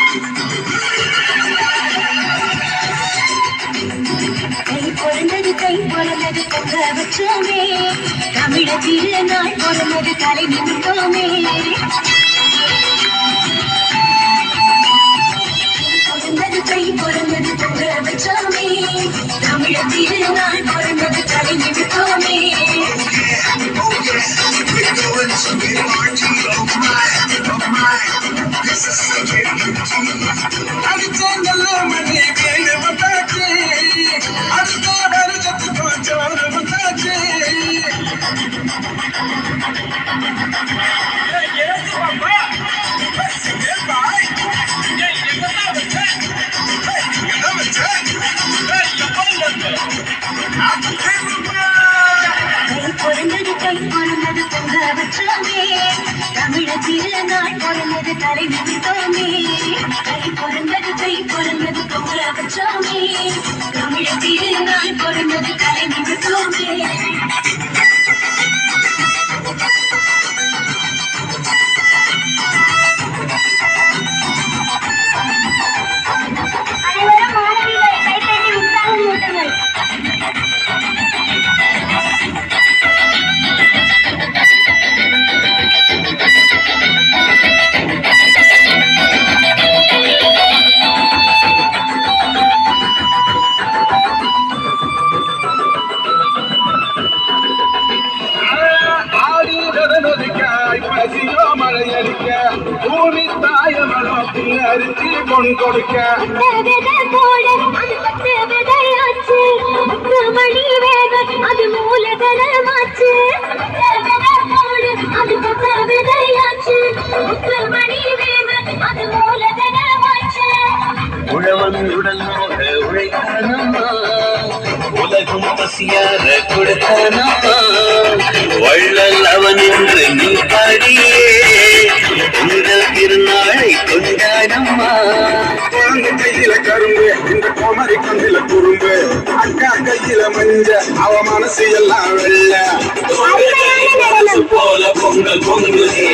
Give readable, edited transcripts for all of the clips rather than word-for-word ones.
கை பொருந்தது பொங்க வச்சோமே தமிழ திருநாள் பொருந்தது தலை நிமிட்டோமே பொருந்தது கை பொருந்தது பொங்க வச்சோமே தமிழ திருநாள் பொருந்தது தலை நிமிட்டோமே தமிழ திருநாள் பொருந்தது தலை நிமிட்டோமே கை பொருந்தது கை பொருந்தது பொங்க வச்சோமே தமிழ திருநாள் பொருந்தது தலை நிமிட்டோமே கொடுக்க மணி வேக அது மூலதனமாச்சு அது விதையாச்சு மணி வேக அது மூலதனமாச்சு உழவன் உடல் உழைக்கானம்மா உலகம் பசியார கொடுத்தானம்மா வள்ளல் அவன் என்று நீ பாடியே உங்கள் திருநாளை கொண்டாடம்மா கையில கரும்பு இந்த கோமரி கந்தில குறும்பு அக்கா கையில மஞ்ச அவ மனசு எல்லாம் வெள்ள போல பொங்கல் பொங்குதே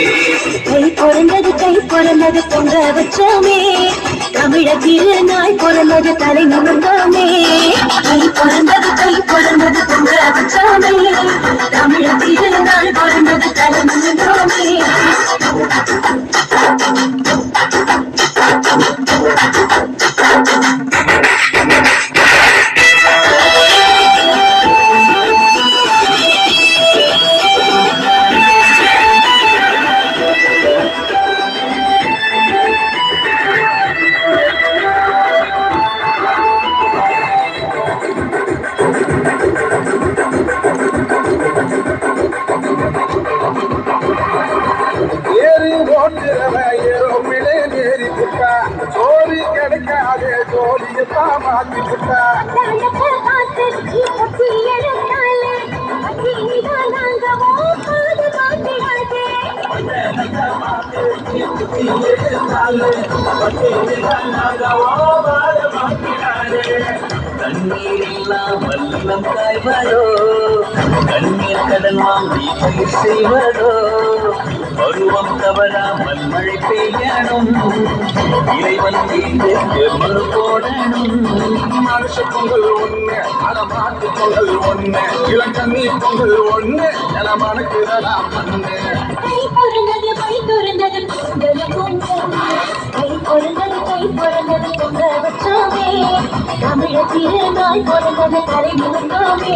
கை பொருந்தது பொங்க வச்சோமே தமிழ திருநாள் பொருந்தது தலை நிமிர்ந்தோமே கை பொருந்தது பொங்க வச்சோமே தமிழ திருநாள் பொருந்தது தலை நிமிர்ந்தோமே சோரி கிடைக்காதே ஜோலியத்தான் மாத்தி விட்டா தண்ணீர் எல்லாம் வல்லம் காய்வதோ கண்ணீர் கடல் வாங்கி பயிர் செய்வதோ பருவம் தவறாமல் மழை பெய்யணும் இறைவன் மறு போடணும் மனுஷ பொங்கல் ஒண்ணு அட மாட்டு பொங்கல் ஒண்ணு இளங்கண்ணீர் பொங்கல் ஒண்ணு என மனக்குதான் பண்ணு கை பொருந்தது பொங்க வச்சோமே தமிழ திருநாள் பொருந்தது தலை நிமிர்ந்தோமே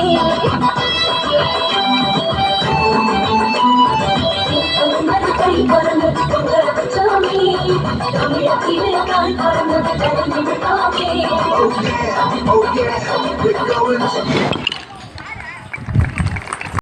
கை பொருந்தது பொங்க வச்சோமே தமிழ திருநாள் பொருந்தது தலை நிமிர்ந்தோமே